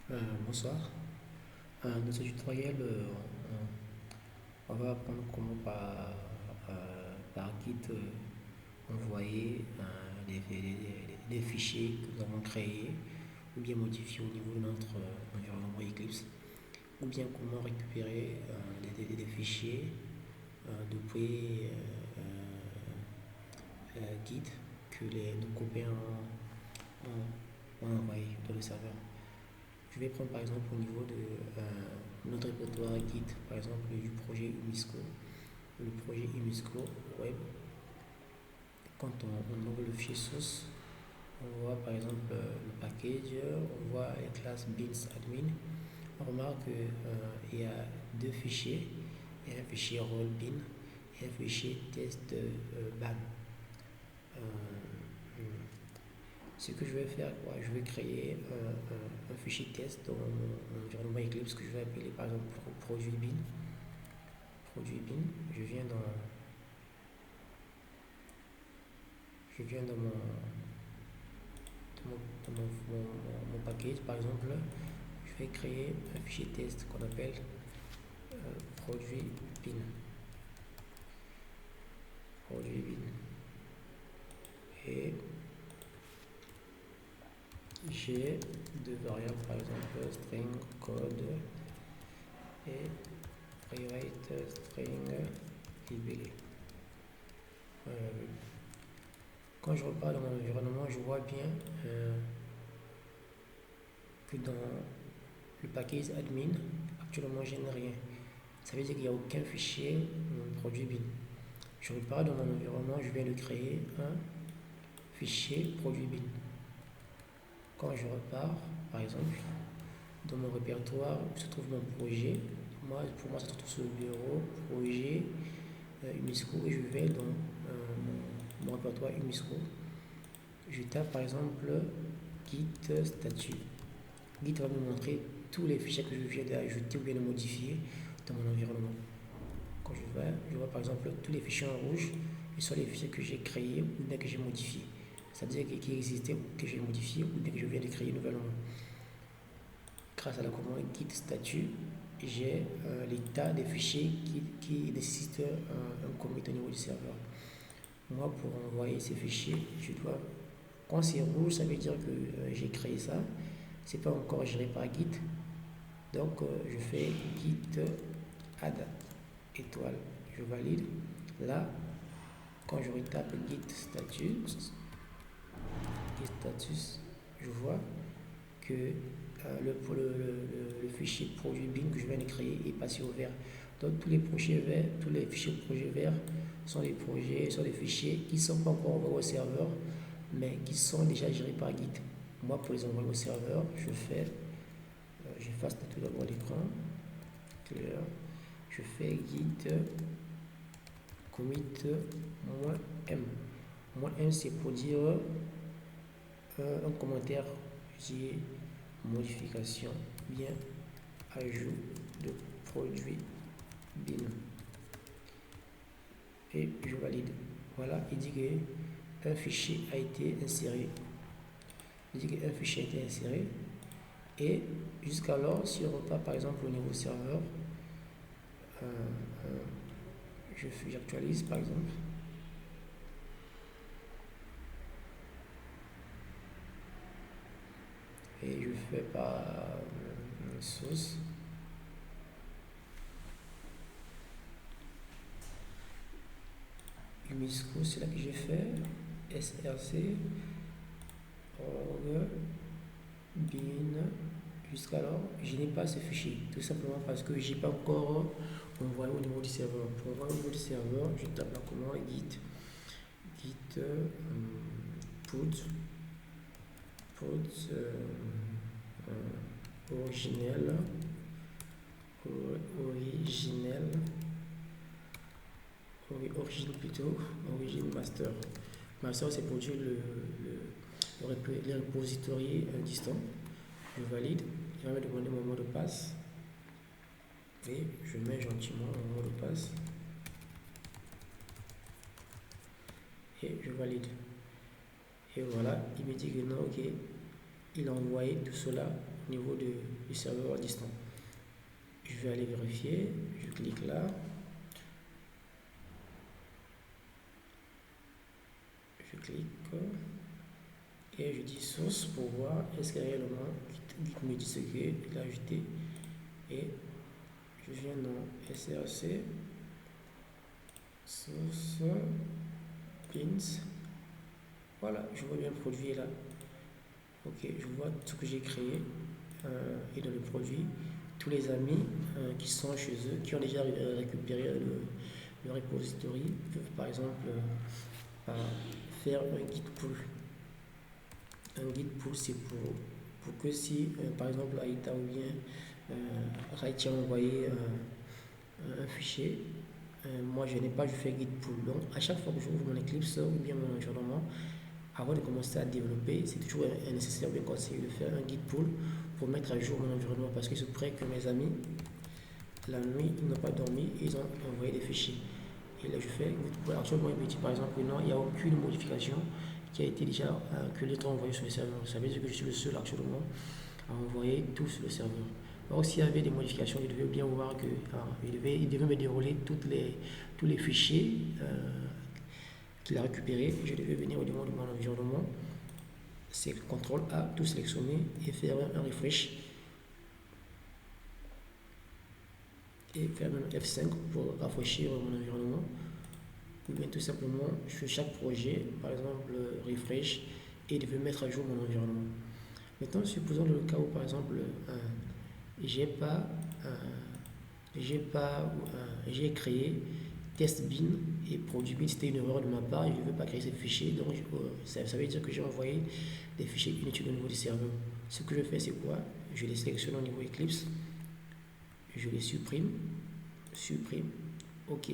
Bonsoir. Dans ce tutoriel, on va apprendre comment par Git envoyer des fichiers que nous avons créés ou bien modifiés au niveau de notre environnement Eclipse, ou bien comment récupérer des fichiers depuis Git que nos copains ont envoyé dans le serveur. Je vais prendre par exemple au niveau de notre répertoire Git, par exemple du projet Umisco. Le projet Umisco Web, quand on ouvre le fichier source, on voit par exemple le package, on voit la classe beans admin. On remarque qu'il y a deux fichiers, il y a un fichier role bin et un fichier test ban. Ce que je vais faire, je vais créer un fichier test dans mon environnement Eclipse que je vais appeler par exemple produit bin. Produit bin, je viens dans mon package par exemple, je vais créer un fichier test qu'on appelle produit bin. Produit bin. Et j'ai deux variables par exemple string code et private string libellé. Quand je repars dans mon environnement, je vois bien que dans le package admin, actuellement je n'ai rien. Ça veut dire qu'il n'y a aucun fichier produit bin. Je repars dans mon environnement, je viens de créer un fichier produit bin. Quand je repars, par exemple, dans mon répertoire où se trouve mon projet, pour moi ça se trouve sur le bureau, projet Umisco, et je vais dans mon répertoire Umisco. Je tape par exemple Git statut. Git va me montrer tous les fichiers que je viens d'ajouter ou bien de modifier dans mon environnement. Quand je vois par exemple tous les fichiers en rouge, ce sont les fichiers que j'ai créés ou bien que j'ai modifiés. C'est-à-dire qui existaient ou que j'ai modifiés ou bien que je viens de créer nouvellement. Grâce à la commande git statut, j'ai l'état des fichiers qui nécessitent un commit au niveau du serveur. Moi, pour envoyer ces fichiers, quand c'est rouge, ça veut dire que j'ai créé ça. C'est pas encore géré par Git. Donc, je fais git add étoile. Je valide. Là, quand je retape git status, je vois que le fichier produit bin que je viens de créer est passé au vert. Donc tous les fichiers projets verts sont des fichiers qui ne sont pas encore envoyés au serveur, mais qui sont déjà gérés par Git. Moi, pour les envoyer au serveur, j'efface tout d'abord l'écran, je fais git commit -m. -m, c'est pour dire un commentaire, je dis modification, bien ajout de produit bin. Et je valide. Voilà, il dit qu'un fichier a été inséré. Et jusqu'alors, si on repart par exemple au niveau serveur, j'actualise par exemple. Et je fais par source. Umisco, c'est là que j'ai fait. src org bin. Jusqu'alors, je n'ai pas ce fichier. Tout simplement parce que je n'ai pas encore envoyé au niveau du serveur. Pour envoyer au niveau du serveur, je tape la commande git put originel origine master. Master, c'est pour dire les repositories distants. Je valide. Il va me demander mon mot de passe. Et je mets gentiment mon mot de passe. Et je valide. Et voilà, il me dit que non, ok, il a envoyé tout cela au niveau du serveur distant. Je vais aller vérifier, je clique là, je clique et je dis source pour voir est-ce que réellement Git me dit ce qu'il a ajouté et je viens dans src source pins. Voilà, je vois bien le produit là. Ok, je vois ce que j'ai créé et dans le produit, tous les amis qui sont chez eux, qui ont déjà récupéré le repository, peuvent par exemple faire un git pull. Un git pull, c'est pour que si, par exemple, Aïta ou bien Raïti a envoyé un fichier, moi je n'ai pas, je fais git pull. Donc, à chaque fois que je ouvre mon Eclipse ou bien mon environnement, avant de commencer à développer, c'est toujours nécessaire, bien conseillé de faire un git pull pour mettre à jour mon environnement parce qu'il se pourrait que mes amis, la nuit, ils n'ont pas dormi, ils ont envoyé des fichiers. Et là, je fais git pull. Actuellement, il me dit par exemple que non, il n'y a aucune modification qui a été déjà que les temps envoyé sur le serveur. Ça veut dire que je suis le seul actuellement à envoyer tout sur le serveur. Alors, s'il y avait des modifications, il devait bien voir que il devait me dérouler tous les fichiers qu'il a récupéré. Je devais venir au niveau de mon environnement, c'est CTRL A, tout sélectionner et faire un refresh et faire un F5 pour rafraîchir mon environnement. Ou bien tout simplement sur chaque projet, par exemple refresh, et je vais mettre à jour mon environnement. Maintenant, supposons le cas où par exemple j'ai créé test bin et produit bin, c'était une erreur de ma part, je ne veux pas créer ces fichiers, donc ça veut dire que j'ai envoyé des fichiers inutiles au niveau du serveur. Ce que je fais, c'est quoi? Je les sélectionne au niveau Eclipse, je les supprime, ok.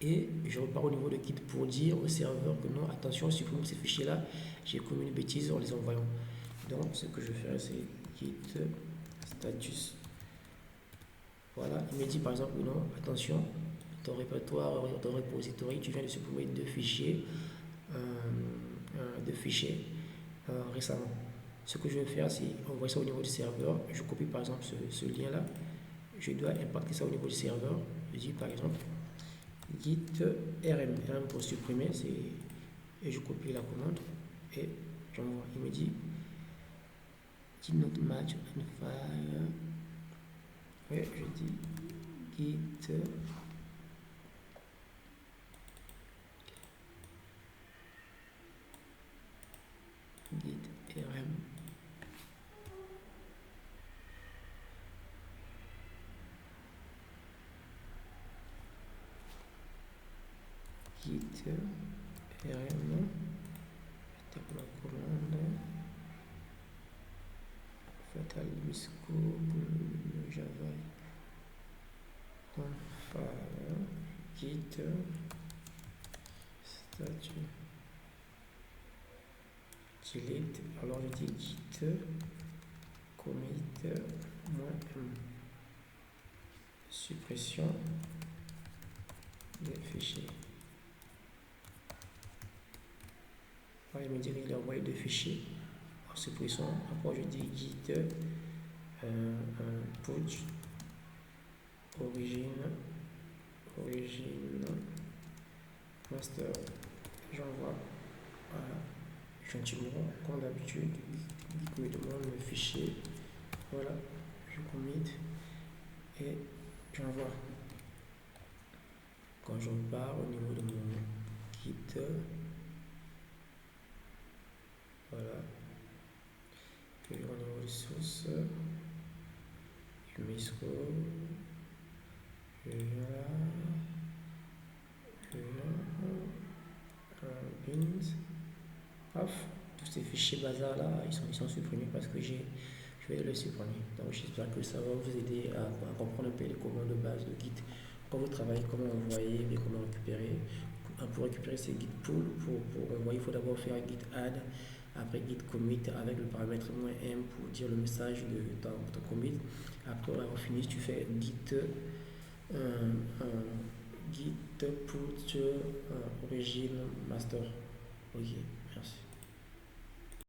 Et je repars au niveau de Git pour dire au serveur que non, attention, supprime ces fichiers-là, j'ai commis une bêtise en les envoyant. Donc, ce que je fais, c'est Git status. Voilà, il me dit par exemple, non, attention, ton répertoire, ton repository, tu viens de supprimer deux fichiers récemment. Ce que je vais faire, c'est envoyer ça au niveau du serveur. Je copie par exemple ce lien-là. Je dois impacter ça au niveau du serveur. Je dis par exemple git rm pour supprimer, et je copie la commande et j'envoie. Il me dit did not match and file. Et je dis git rm git rm, tape la commande fatal misco pour java file git statut delete. Alors je dis git commit -m suppression des fichiers. Il me dit qu'il a envoyé deux fichiers en suppression. Après, je dis git put origine master. J'envoie gentiment, comme d'habitude. Git me demande le fichier. Voilà, je commit et j'envoie. Quand je repars au niveau de mon Git, voilà, puis au niveau des sources, je mets scope, je viens là, bins, paf, tous ces fichiers bazar là, ils sont supprimés parce que je vais les supprimer. Donc j'espère que ça va vous aider à comprendre un peu les commandes de base de Git. Quand vous travaillez, comment envoyer, et comment récupérer. Pour récupérer ces git pull, pour envoyer, il faut d'abord faire git add, après git commit avec le paramètre -m pour dire le message de ton commit. Après avoir fini, tu fais git put origin master. Ok, merci.